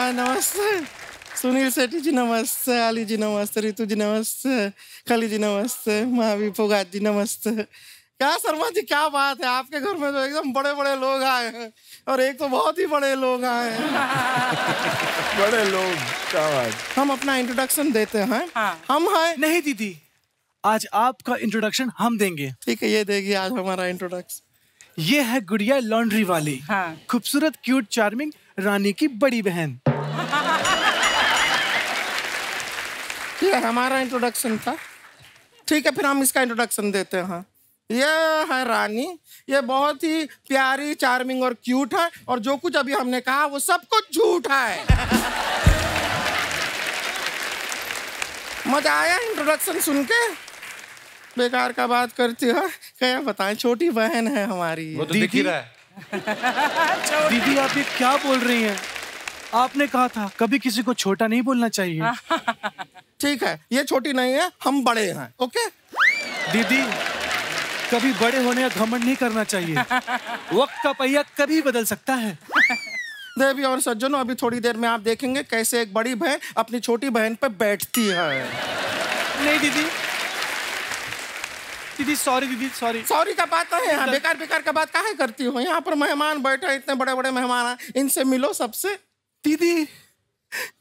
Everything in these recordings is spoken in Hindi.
नमस्ते सुनील शेट्टी जी, नमस्ते अली जी, नमस्ते रितु जी, नमस्ते खली जी, नमस्ते महावीर फोगाट जी, नमस्ते। क्या शर्मा जी, क्या बात है, आपके घर में तो एकदम बड़े बड़े लोग आए हैं और एक तो बहुत ही बड़े लोग आए हैं। बड़े लोग, क्या बात। हम अपना इंट्रोडक्शन देते हैं। हाँ। हम हैं। नहीं दीदी, आज आपका इंट्रोडक्शन हम देंगे। ठीक है, ये देगी आज हमारा इंट्रोडक्शन। ये है गुड़िया लॉन्ड्री वाली। हाँ। खूबसूरत, क्यूट, चार्मिंग रानी की बड़ी बहन। ये हमारा इंट्रोडक्शन था। ठीक है, फिर हम इसका इंट्रोडक्शन देते हैं। ये है रानी, ये बहुत ही प्यारी, चार्मिंग और क्यूट है, और जो कुछ अभी हमने कहा वो सब कुछ झूठ है। मजा आया इंट्रोडक्शन सुन के? बेकार का बात करती है, क्या बताएं, छोटी बहन है हमारी। वो तो दिख ही रहा है। दीदी आप ये क्या बोल रही हैं? आपने कहा था कभी किसी को छोटा नहीं बोलना चाहिए। ठीक है, ये छोटी नहीं है, हम बड़े हैं। ओके दीदी, कभी बड़े होने का घमंड नहीं करना चाहिए। वक्त का पहिया कभी बदल सकता है। देवी और सज्जनों, अभी थोड़ी देर में आप देखेंगे कैसे एक बड़ी बहन अपनी छोटी बहन पे बैठती है। नहीं दीदी, दीदी सॉरी, दीदी सॉरी। सॉरी का बात है यहाँ, बेकार बेकार का बात काहे करती हो? यहाँ पर मेहमान बैठे, इतने बड़े बड़े मेहमान हैं, इनसे मिलो सबसे। दीदी,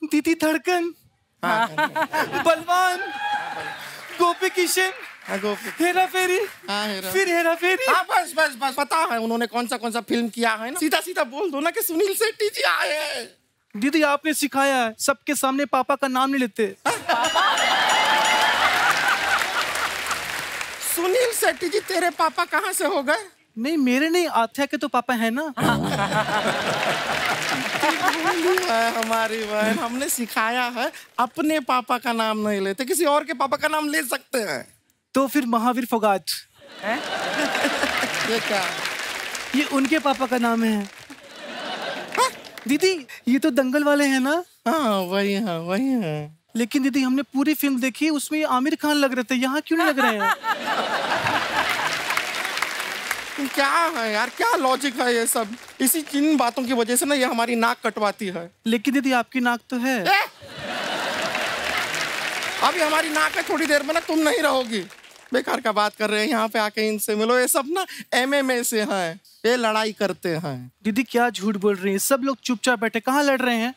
दीदी धड़कन, बलवान, गोपी किशन, हेरा फेरी, फिर हेरा फेरी। हाँ बस बस बस, पता है उन्होंने कौन सा फिल्म किया है ना। सीधा सीधा बोल दो ना कि सुनील शेट्टी जी आए हैं। दीदी आपने सिखाया है, सबके सामने पापा का नाम नहीं लेते। सुनील शेट्टी जी, तेरे पापा कहाँ से हो गए? नहीं, मेरे नहीं, आथ्या के तो पापा है ना। हमारी बहन, हमने सिखाया है अपने पापा का नाम नहीं लेते, किसी और के पापा का नाम ले सकते हैं। तो फिर महावीर फोगाट, ये क्या? ये उनके पापा का नाम है। दीदी ये तो दंगल वाले हैं ना? हाँ वही है, वही है। लेकिन दीदी हमने पूरी फिल्म देखी, उसमें आमिर खान लग रहे थे, यहाँ क्यों नहीं लग रहे हैं? क्या है यार, क्या लॉजिक है ये सब? इसी इन बातों की वजह से ना ये हमारी नाक कटवाती है। लेकिन दीदी आपकी नाक तो है। अभी हमारी नाक है, थोड़ी देर में ना तुम नहीं रहोगी। बेकार का बात कर रहे हैं, यहाँ पे आके इनसे मिलो। ये सब ना MMA से हैं, ये लड़ाई करते हैं। दीदी क्या झूठ बोल रही हैं? सब लोग चुपचाप बैठे, कहाँ लड़ रहे हैं?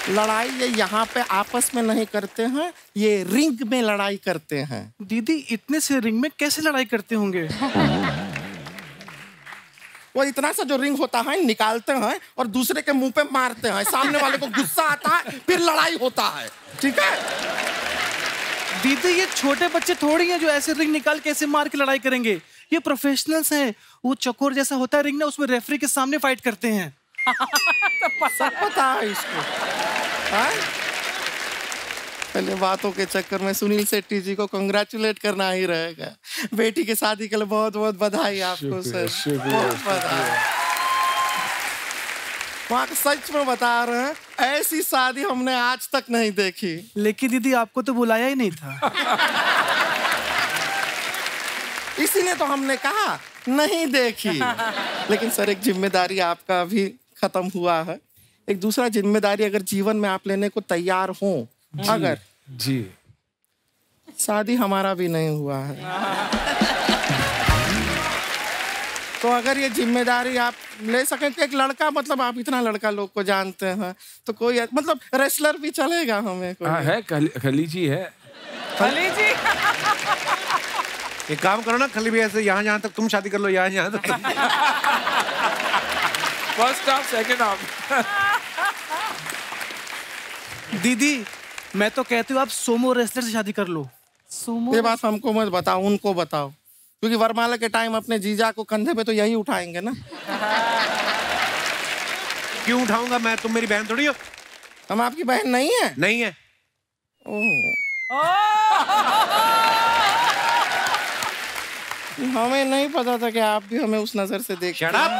लड़ाई ये यहाँ पे आपस में नहीं करते हैं, ये रिंग में लड़ाई करते हैं। दीदी इतने से रिंग में कैसे लड़ाई करते होंगे? वो इतना सा जो रिंग होता है निकालते हैं और दूसरे के मुंह पे मारते हैं, सामने वाले को गुस्सा आता है, फिर लड़ाई होता है। ठीक है दीदी, ये छोटे बच्चे थोड़ी हैं जो ऐसे रिंग निकाल के ऐसे मार के लड़ाई करेंगे। ये प्रोफेशनल्स हैं। वो चकोर जैसा होता है रिंग ना, उसमें रेफरी के सामने फाइट करते हैं। सब पता है इसको। पहले बातों के चक्कर में सुनील शेट्टी जी को कंग्रेचुलेट करना ही रहेगा। बेटी के शादी के लिए बहुत बहुत बधाई आपको सर, बहुत बधाई। वहाँ सच में बता रहे हैं, ऐसी शादी हमने आज तक नहीं देखी। लेकिन दीदी आपको तो बुलाया ही नहीं था। इसीलिए तो हमने कहा नहीं देखी। लेकिन सर एक जिम्मेदारी आपका अभी खत्म हुआ है। एक दूसरा जिम्मेदारी अगर जीवन में आप लेने को तैयार हो, अगर जी, शादी हमारा भी नहीं हुआ है, तो अगर ये जिम्मेदारी आप ले सकें कि एक लड़का, मतलब आप इतना लड़का लोग को जानते हैं, तो कोई मतलब रेसलर भी चलेगा हमें कोई? हाँ है, खली जी है। खली जी एक काम करो ना, खली भी ऐसे यहाँ तक तुम शादी कर लो, यहाँ तक। First half second half. दीदी मैं तो कहती हूँ आप सोमो रेसलर से शादी कर लो। ये बात हमको मत बताओ, उनको बताओ, क्योंकि वरमाला के टाइम अपने जीजा को कंधे पे तो यही उठाएंगे ना। क्यों उठाऊंगा मैं? तुम मेरी बहन थोड़ी हो। हम आपकी बहन नहीं है? नहीं है। हमें नहीं पता था कि आप भी हमें उस नजर से देख। Shut up!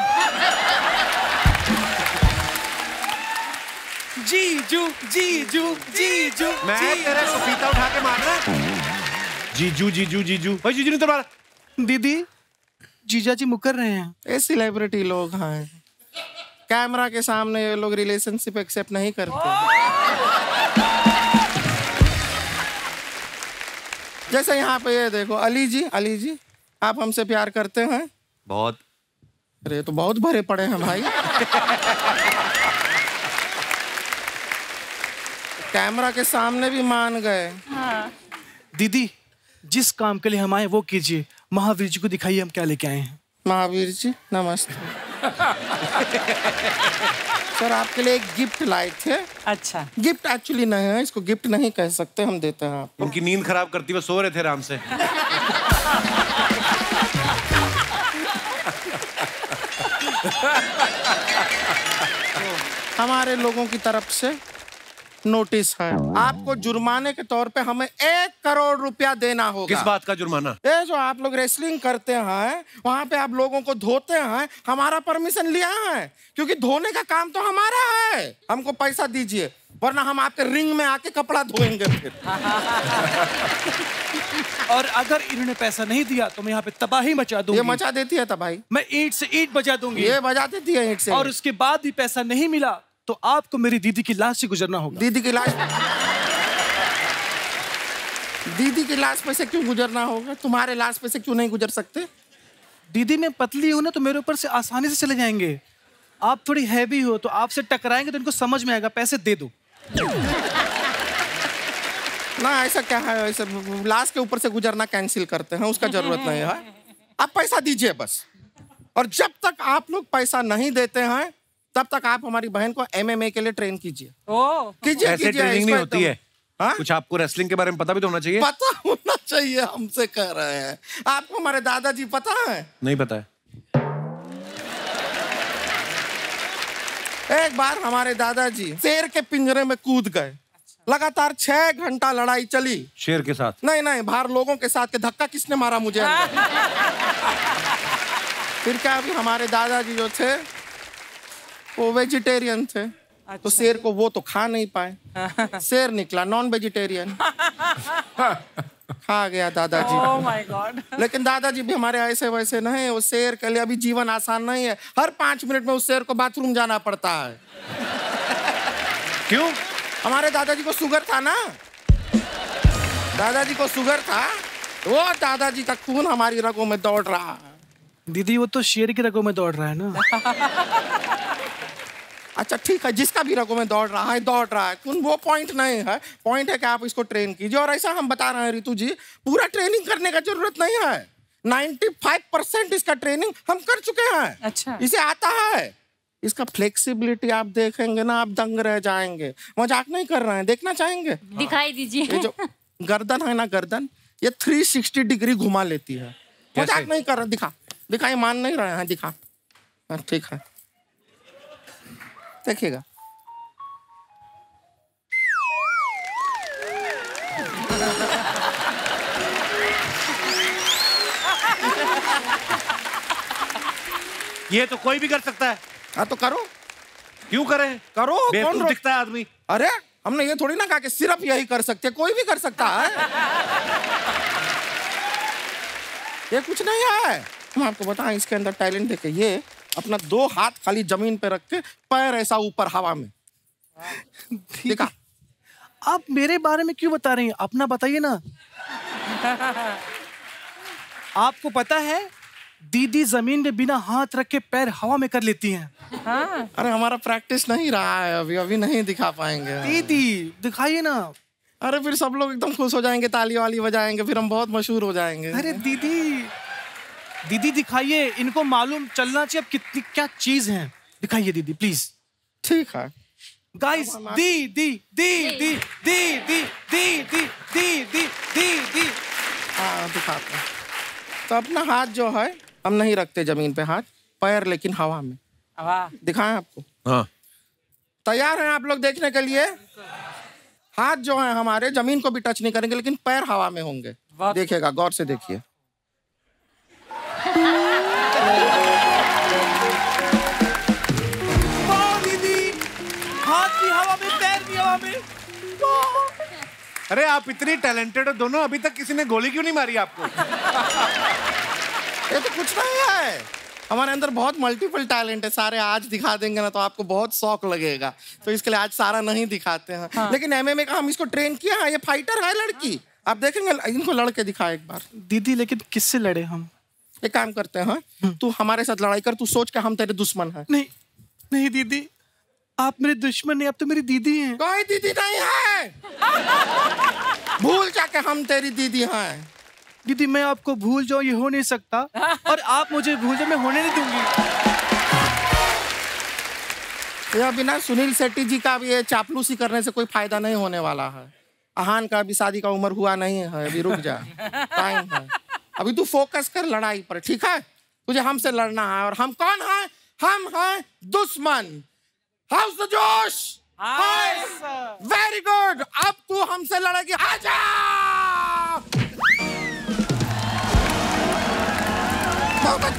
जीजू जीजू जीजू, मैं तेरे को पीता उठा के मारना। जीजू जीजू जीजू, भाई जीजू नहीं तो मारा। दीदी जीजा जी मुकर रहे हैं। ये सेलिब्रिटी लोग हैं। कैमरा के सामने ये लोग रिलेशनशिप एक्सेप्ट नहीं करते। जैसे यहाँ पे ये देखो, अली जी आप हमसे प्यार करते हैं? बहुत। अरे तो बहुत भरे पड़े हैं भाई। कैमरा के सामने भी मान गए। हाँ। दीदी, जिस काम के लिए हम आए वो कीजिए। महावीर जी को दिखाइए हम क्या लेके आए हैं। महावीर जी नमस्ते। सर आपके लिए एक गिफ्ट लाए थे। अच्छा। गिफ्ट एक्चुअली नहीं है, इसको गिफ्ट नहीं कह सकते, हम देते हैं आपको। उनकी नींद खराब करती हुए सो रहे थे आराम से। हमारे लोगों की तरफ से नोटिस है, आपको जुर्माने के तौर पे हमें 1 करोड़ रुपया देना होगा। किस बात का जुर्माना? ये जो आप लोग रेसलिंग करते हैं, वहाँ पे आप लोगों को धोते हैं, हमारा परमिशन लिया है, क्योंकि धोने का काम तो हमारा है। हमको पैसा दीजिए, वरना हम आपके रिंग में आके कपड़ा धोएंगे फिर। और अगर इन्होंने पैसा नहीं दिया तो मैं यहाँ पे तबाही मचा दूंगी। ये मचा देती है तबाही। मैं ईंट से ईंट बजा दूंगी। ये बजा देती है ईंट से। और उसके बाद भी पैसा नहीं मिला तो आपको मेरी दीदी की लाश से गुजरना होगा। दीदी की लाश पे से क्यों गुजरना होगा? तुम्हारे लाश पे से क्यों नहीं गुजर सकते? दीदी मैं पतली हूं ना, तो मेरे ऊपर से आसानी से चले जाएंगे। आप थोड़ी हैवी हो तो आपसे टकराएंगे तो इनको समझ में आएगा। पैसे दे दो ना। ऐसा क्या है, ऐसा लाश के ऊपर से गुजरना कैंसिल करते हैं, उसका जरूरत नहीं है। आप पैसा दीजिए बस। और जब तक आप लोग पैसा नहीं देते हैं तब तक आप हमारी बहन को MMA के लिए ट्रेन कीजिए। कीजिए ऐसे कीजिए। ट्रेनिंग नहीं होती है। हाँ? कुछ आपको रेसलिंग के बारे में पता भी तो होना चाहिए। पता होना चाहिए, हमसे कह रहे हैं। आपको हमारे दादाजी पता है? नहीं पता है। एक बार हमारे दादाजी शेर के पिंजरे में कूद गए। लगातार 6 घंटा लड़ाई चली। शेर के साथ? नहीं, बाहर लोगों के साथ। के धक्का किसने मारा मुझे अंदर? फिर क्या, अभी हमारे दादाजी जो थे वो वेजिटेरियन थे। अच्छा। तो शेर को वो तो खा नहीं पाए। शेर निकला नॉन वेजिटेरियन। खा गया दादाजी। ओह माय गॉड। लेकिन दादाजी भी हमारे ऐसे वैसे नहीं। वो शेर के लिए अभी जीवन आसान नहीं है। हर 5 मिनट में उस शेर को बाथरूम जाना पड़ता है। क्यों? हमारे दादाजी को शुगर था ना। दादाजी को शुगर था, वो दादाजी का खून हमारी रगों में दौड़ रहा है। दीदी वो तो शेर की रगों में दौड़ रहा है ना। अच्छा ठीक है, जिसका भी रगों में दौड़ रहा है खून, वो पॉइंट नहीं है। पॉइंट है कि आप इसको ट्रेन कीजिए। और ऐसा हम बता रहे हैं रितु जी, पूरा ट्रेनिंग करने का जरूरत नहीं है। 95% इसका ट्रेनिंग हम कर चुके हैं। अच्छा। इसे आता है। इसका फ्लेक्सिबिलिटी आप देखेंगे ना, आप दंग रह जाएंगे। मजाक नहीं कर रहे हैं, देखना चाहेंगे? दिखाई दीजिए। ये जो गर्दन है ना, गर्दन ये 360 डिग्री घुमा लेती है। मजाक नहीं कर रहे। दिखा, ये मान नहीं रहे हैं। दिखा, ठीक है, देखिएगा। ये तो कोई भी कर सकता है। हाँ तो करो। क्यों करे? करो। कौन दिखता है आदमी? अरे हमने ये थोड़ी ना कहा कि सिर्फ यही कर सकते, कोई भी कर सकता है। ये कुछ नहीं है। हम आपको बताएं, इसके अंदर टैलेंट देखिए। ये अपना 2 हाथ खाली जमीन पे रख के, पैर ऐसा ऊपर हवा में। देखा? आप मेरे बारे में क्यों बता रही हैं? अपना बताइए ना। आपको पता है दीदी जमीन में बिना हाथ रख के पैर हवा में कर लेती हैं। हाँ। अरे हमारा प्रैक्टिस नहीं रहा है अभी नहीं दिखा पाएंगे। दीदी दिखाइए ना। अरे फिर सब लोग एकदम खुश हो जाएंगे, ताली वाली बजाएंगे, फिर हम बहुत मशहूर हो जाएंगे। अरे दीदी दिखाइए। इनको मालूम चलना चाहिए अब कितनी क्या चीज है। दिखाइए दीदी प्लीज। ठीक है गाइस, दी। हाँ दिखाते हैं। तो अपना हाथ जो है हम नहीं रखते जमीन पे, हाथ पैर लेकिन हवा में। दिखाएं आपको? हाँ। तैयार हैं आप लोग देखने के लिए? हाथ जो है हमारे जमीन को भी टच नहीं करेंगे, लेकिन पैर हवा में होंगे। देखिएगा, गौर से देखिए। दीदी, हाथ भी हवा में, पैर भी हवा में। अरे आप इतनी टैलेंटेड हो दोनों, अभी तक किसी ने गोली क्यों नहीं मारी आपको? ये तो कुछ नहीं है। हमारे अंदर बहुत मल्टीपल टैलेंट है सारे। आज दिखा देंगे ना तो आपको बहुत शौक लगेगा, तो इसके लिए आज सारा नहीं दिखाते हैं। हाँ। लेकिन MMA का हम इसको ट्रेन किया है, ये फाइटर है लड़की। आप देखेंगे, इनको लड़के दिखा एक बार। दीदी लेकिन किससे लड़े हम? एक काम करते हैं, तू हमारे साथ लड़ाई कर, तू सोच के हम तेरे दुश्मन हैं। नहीं नहीं दीदी, आप मेरे दुश्मन नहीं, आप तो मेरी दीदी हैं। कोई दीदी नहीं है, भूल जाके हम तेरी दीदी हैं। दीदी मैं आपको भूल जाऊं ये हो नहीं सकता, और आप मुझे भूल जाओ मैं होने नहीं दूंगी। ये अभी ना सुनील शेट्टी जी का भी ये चापलूसी करने से कोई फायदा नहीं होने वाला है। अहान का अभी शादी का उम्र हुआ नहीं है, अभी रुक जा, टाइम है। अभी तू फोकस कर लड़ाई पर, ठीक है? तुझे हमसे लड़ना है, और हम कौन है? हम हैं दुश्मन। हाउस द जोश। वेरी गुड, अब तू हमसे लड़ेगी। आजा!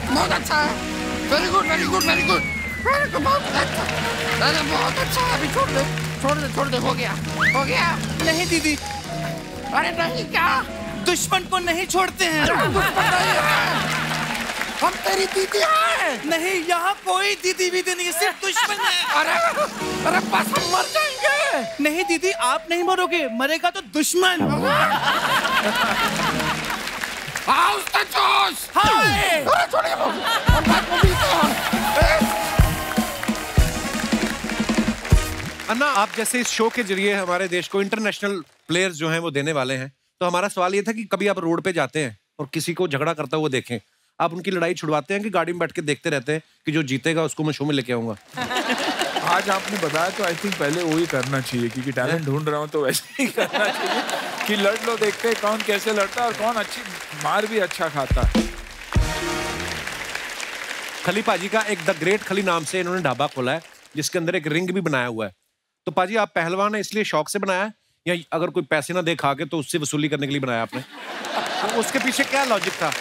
बहुत अच्छा है। Very good very good very good, बहुत अच्छा, अरे बहुत अच्छा। अभी छोड़ दे छोड़ दे छोड़ दे, हो गया हो गया। नहीं दीदी। अरे नहीं, क्या? दुश्मन को नहीं छोड़ते हैं। दुश्मन नहीं है, हम तेरी दीदी हैं। नहीं, यहाँ कोई दीदी वीदी नहीं, सिर्फ दुश्मन है। अरे बस हम मर जाएंगे। नहीं दीदी, आप नहीं मरोगे, मरेगा तो दुश्मन। हाउस द जोश। अरे छोड़िए, हम बात में मिलते हैं। अन्ना, आप जैसे इस शो के जरिए हमारे देश को इंटरनेशनल प्लेयर्स जो हैं वो देने वाले हैं, तो हमारा सवाल ये था कि कभी आप रोड पे जाते हैं और किसी को झगड़ा करता हुआ देखें, आप उनकी लड़ाई छुड़वाते हैं कि गाड़ी में बैठ के देखते रहते हैं कि जो जीतेगा उसको मैं शो में लेके आऊंगा? आज आपने बताया तो आई थिंक पहले वो ही करना चाहिए, क्योंकि टैलेंट ढूंढ रहा हूँ तो वैसे ही करना चाहिए कि लड़ लो, देखते हैं कौन कैसे लड़ता है और कौन अच्छी मार भी अच्छा खाता है। खली पाजी का एक द ग्रेट खली नाम से इन्होंने ढाबा खोला है, जिसके अंदर एक रिंग भी बनाया हुआ है। तो पाजी, आप पहलवान है इसलिए शौक से बनाया है, या अगर कोई पैसे ना दे खा के तो उससे वसूली करने के लिए बनाया आपने? तो उसके पीछे क्या लॉजिक था?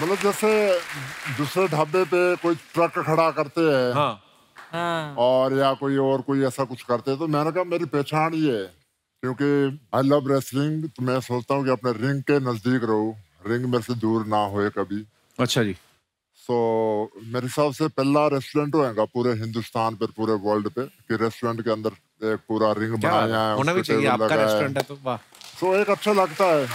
मतलब जैसे दूसरे ढाबे पे कोई ट्रक खड़ा करते हैं, हाँ, और या कोई ऐसा कुछ करते हैं, तो मैंने कहा मेरी पहचान ये है, क्योंकि आई लव रेसलिंग, तो मैं सोचता हूँ कि अपने रिंग के नजदीक रहूं, रिंग मेरे से दूर ना होए कभी। अच्छा जी। सो मेरे हिसाब से पहला रेस्टोरेंट होएगा पूरे हिंदुस्तान पर, पूरे वर्ल्ड पे, कि रेस्टोरेंट के अंदर एक पूरा रिंग बनाया है, होना भी चाहिए, आपका रेस्टोरेंट है तो वाह। सो एक अच्छा लगता है।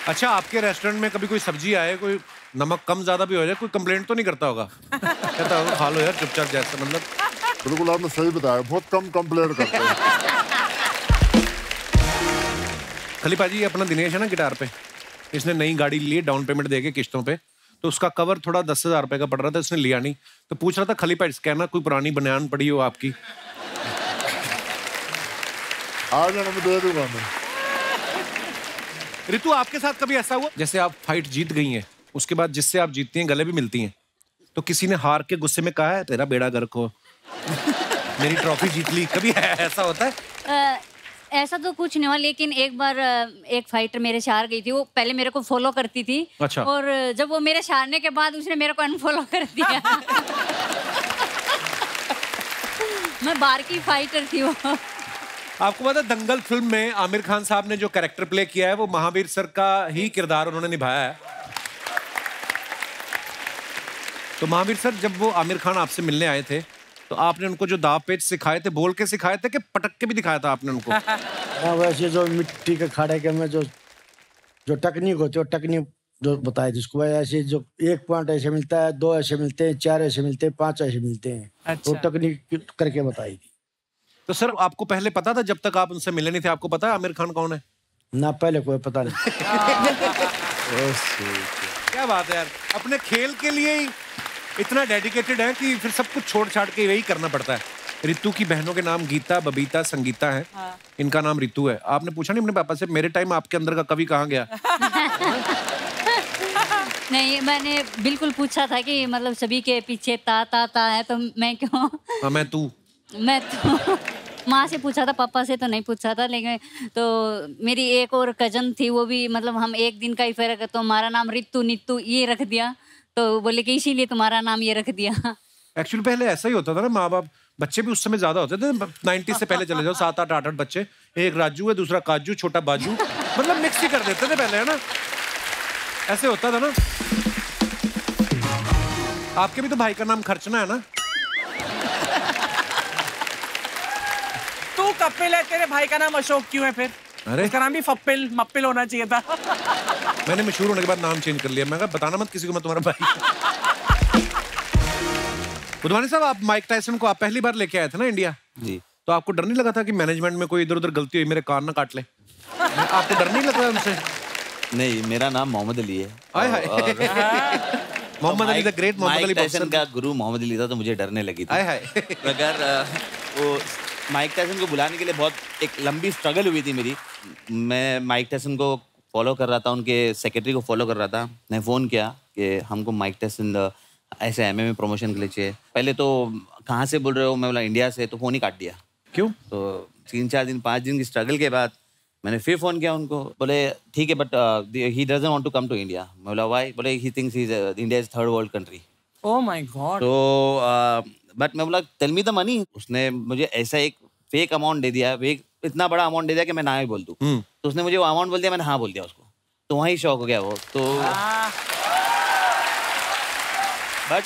अच्छा, आपके रेस्टोरेंट में कभी कोई सब्जी आए, कोई नमक कम ज्यादा भी हो जाए, कोई कंप्लेंट तो नहीं करता होगा? कहता होगा खा लो यार चुपचाप, जैसा मतलब। बिल्कुल आपने सही बताया, बहुत कम कंप्लेंट करते हैं। खली पाजी, अपना दिनेश है ना गिटार पे, इसने नई गाड़ी ली, डाउन पेमेंट देके किश्तों पे, तो उसका कवर थोड़ा 10,000 रुपए का पड़ रहा था, इसने लिया नहीं, तो पूछ रहा था खली पाजी कहना कोई पुरानी बनियान पड़ी हो आपकी? आ जाना, मैं दे दूंगा मैं। रितु, आपके साथ कभी ऐसा हुआ जैसे आप फाइट जीत गई हैं, उसके बाद जिससे आप जीतती हैं गले भी मिलती हैं, तो किसी ने हार के गुस्से में कहा है तेरा बेड़ा गर्क हो, मेरी ट्रॉफी जीत ली, कभी ऐसा होता है? ऐसा तो कुछ नहीं हुआ, लेकिन एक बार एक फाइटर मेरे से हार गई थी। वो पहले मेरे को फॉलो करती थी। अच्छा। और जब वो मेरे से हारने के बाद उसने मेरे को अनफॉलो कर दिया। मैं बाहर की फाइटर थी वो। आपको पता है दंगल फिल्म में आमिर खान साहब ने जो कैरेक्टर प्ले किया है वो महावीर सर का ही किरदार उन्होंने निभाया है। तो महावीर सर, जब वो आमिर खान आपसे मिलने आए थे तो आपने उनको जो दाव पेच सिखाए थे, बोल के सिखाए थे कि पटक के भी दिखाया था आपने उनको? हाँ, वैसे जो मिट्टी के खाड़े के में जो टेक्निक होती है, टेक्निक जो बताई थी उसको, ऐसे जो 1 पॉइंट ऐसे मिलता है, 2 ऐसे मिलते हैं, 4 ऐसे मिलते हैं, 5 ऐसे मिलते हैं। अच्छा। वो टेक्निक करके बताई थी। तो सर, आपको पहले पता था जब तक आप उनसे मिले नहीं थे? आपको पता है आमिर खान कौन है? ना, पहले कोई पता नहीं। क्या बात है यार, अपने खेल के लिए ही इतना डेडिकेटेड है कि फिर सब कुछ छोड़ छाड़ के यही करना पड़ता है। रितु की बहनों के नाम गीता, बबीता, संगीता है। हाँ। इनका नाम रितु है। आपने पूछा नहीं अपने पापा से मेरे टाइम आपके अंदर का कवि कहाँ गया? नहीं, मैंने बिल्कुल पूछा था कि मतलब सभी के पीछे ता ता ता है, तो मैं क्यों? हाँ, मैं तो माँ से पूछा था, पापा से तो नहीं पूछा था। लेकिन तो मेरी एक और कजन थी, वो भी मतलब हम एक दिन का ही फर्क है, तो हमारा नाम रितु नित्तु ये रख दिया। तो बोले कि इसीलिए तुम्हारा नाम ये रख दिया। एक्चुअली पहले ऐसा ही होता था ना, माँ बाप, बच्चे भी उस समय ज्यादा होते थे। 90 से पहले चले जाओ, 7, 8, 8 बच्चे, एक राजू है, दूसरा काजू, छोटा बाजू, मतलब मिक्स ही कर देते थे पहले, है ना? ऐसे होता था ना। आपके भी तो भाई का नाम खर्चना है ना? तू कपिल है, तेरे भाई का नाम अशोक क्यों है फिर? अरे उसका नाम भी फप्पिल मप्पिल होना चाहिए था। मैंने मशहूर होने के बाद नाम चेंज कर लिया। मैं कहा बताना मत किसी को मैं तुम्हारा भाई। बुधवानी साहब, आप माइक टायसन को आप पहली बार लेके आए थे ना इंडिया जी। तो आपको डर नहीं लगा था कि मैनेजमेंट में कोई इधर उधर गलती हुई, मेरे कान ना काट ले? आपको डर नहीं लगा उनसे? नहीं, मेरा नाम मोहम्मद अली है। Hi hi. Muhammad Ali the great, Muhammad Ali Tyson का गुरु मोहम्मद अली था, तो मुझे डरने लगी थी। हाय हाय। अगर वो माइक टायसन को बुलाने के लिए बहुत एक लंबी स्ट्रगल हुई थी मेरी। मैं माइक टायसन को फॉलो कर रहा था, उनके सेक्रेटरी को फॉलो कर रहा था। मैंने फ़ोन किया कि हमको माइक टायसन ऐसे MMA प्रमोशन के लिए चाहिए। पहले तो कहाँ से बोल रहे हो? मैं बोला इंडिया से, तो फ़ोन ही काट दिया। क्यों? तो 3-4 दिन 5 दिन की स्ट्रगल के बाद मैंने फिर फ़ोन किया उनको। बोले ठीक है, but he doesn't want to come to India. मैं बोला व्हाई? बोले he thinks India is third world country. Oh my god. तो बट मैं बोला टेल मी द मनी। उसने मुझे ऐसा एक फेक अमाउंट दे दिया, इतना बड़ा अमाउंट दे दिया कि मैं ना ही बोल दूं। तो उसने मुझे वो अमाउंट बोल दिया, मैंने हाँ बोल दिया उसको। तो वहीं शौक हो गया वो तो। बट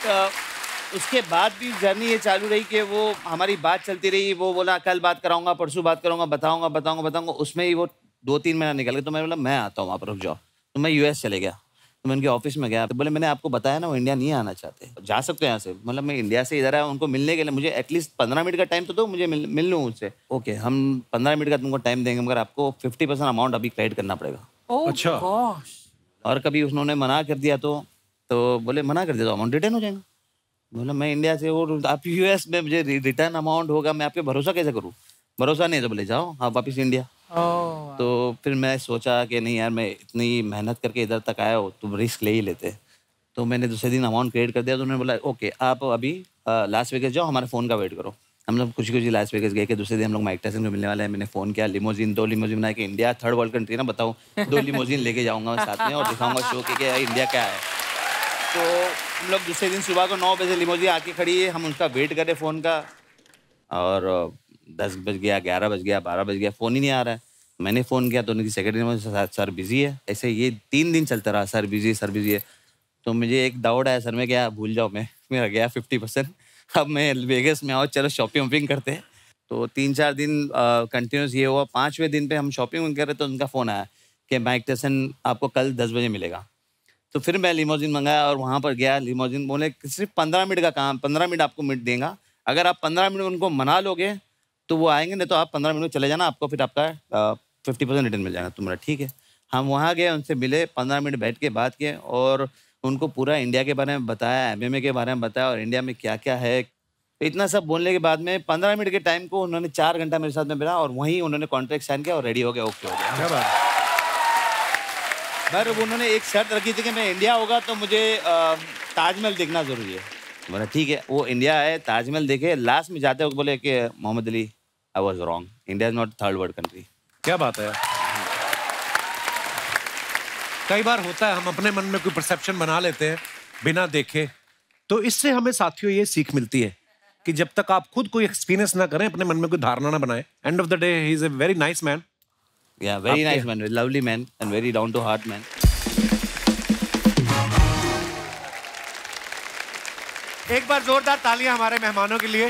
उसके बाद भी जर्नी ये चालू रही कि वो हमारी बात चलती रही। वो बोला कल बात कराऊंगा, परसों बात करूंगा, बताऊंगा। उसमें ही वो 2-3 महीना निकल गया। तो मैं बोला मैं आता हूँ वहाँ पर, रुक जाओ। तो मैं US चले गया। तो मैं उनके ऑफिस में गया। तो बोले मैंने आपको बताया ना वो इंडिया नहीं आना चाहते, जा सकते हैं यहाँ से। मतलब मैं इंडिया से इधर आया उनको मिलने के लिए, मुझे एटलीस्ट 15 मिनट का टाइम तो दो, मुझे मिल लूँ उनसे। ओके, हम 15 मिनट का तुमको टाइम देंगे, मगर आपको 50% अमाउंट अभी क्रेडिट करना पड़ेगा। अच्छा। और कभी उन्होंने मना कर दिया तो बोले मना कर दिया तो अमाउंट रिटर्न हो जाएगा। बोला मैं इंडिया से, और आप US में मुझे रिटर्न अमाउंट होगा, मैं आप पे भरोसा कैसे करूँ? भरोसा नहीं है तो बोले जाओ आप वापस इंडिया। तो फिर मैं सोचा कि नहीं यार, मैं इतनी मेहनत करके इधर तक आया हो तो रिस्क ले ही लेते। तो मैंने दूसरे दिन अमाउंट क्रेडिट कर दिया। तो उन्होंने बोला ओके आप अभी लास वेगस जाओ, हमारे फ़ोन का वेट करो। हम लोग कुछ लास वेगस गए कि दूसरे दिन हम लोग माइक टायसन को मिलने वाले हैं। मैंने फ़ोन किया, लिमोजिन 2 लिमोजिन बनाया कि इंडिया थर्ड वर्ल्ड कंट्री ना, बताओ 2 लिमोजिन लेके जाऊँगा मैं साथ में और दिखाऊँगा शो कि इंडिया क्या है। तो हम लोग दूसरे दिन सुबह को 9 बजे लिमोजिन आके खड़ी है, हम उसका वेट करें फ़ोन का। और 10 बज गया, 11 बज गया, 12 बज गया, फ़ोन ही नहीं आ रहा है। मैंने फ़ोन किया तो उनकी सेक्रेटरी में सर बिजी है। ऐसे ये 3 दिन चलता रहा, सर बिजी है। तो मुझे एक डाउट आया, सर मैं क्या भूल जाऊँ मैं, मेरा गया 50%। अब मैं वेगस में आओ, चलो शॉपिंग करते हैं। तो 3-4 दिन कंटिन्यूस ये हुआ। 5वें दिन पे हम शॉपिंग कर रहे तो उनका फ़ोन आया कि माइक टायसन आपको कल 10 बजे मिलेगा। तो फिर मैं लिमोजिन मंगाया और वहाँ पर गया। लिमोजिन बोले सिर्फ 15 मिनट का काम, 15 मिनट आपको मिनट देगा। अगर आप 15 मिनट उनको मना लोगे तो वो आएंगे, नहीं तो आप 15 मिनट चले जाना, आपको फिर आपका 50% रिटर्न मिल जाएगा। तो मेरा ठीक है। हम वहाँ गए, उनसे मिले, 15 मिनट बैठ के बात किए और उनको पूरा इंडिया के बारे में बताया, MMA के बारे में बताया और इंडिया में क्या क्या है। तो इतना सब बोलने के बाद में 15 मिनट के टाइम को उन्होंने 4 घंटा मेरे साथ में बिता और वहीं उन्होंने कॉन्ट्रैक्ट साइन किया और रेडी हो गया, ओके हो गया। क्या बात। पर उन्होंने एक शर्त रखी थी कि मैं इंडिया होगा तो मुझे ताजमहल देखना ज़रूरी है। बोला ठीक है। वो इंडिया आए, ताजमहल देखे। लास्ट में जाते वक्त बोले कि Mohammad Ali I was wrong, India is not third world country. क्या बात है यार। कई बार होता है हम अपने मन में कोई परसेप्शन बना लेते हैं बिना देखे। तो इससे हमें साथियों ये सीख मिलती है कि जब तक आप खुद कोई एक्सपीरियंस ना करें, अपने मन में कोई धारणा ना बनाए। End of the day he is a very nice man. Yeah, very nice man, lovely man and very down to heart man. एक बार जोरदार तालियां हमारे मेहमानों के लिए।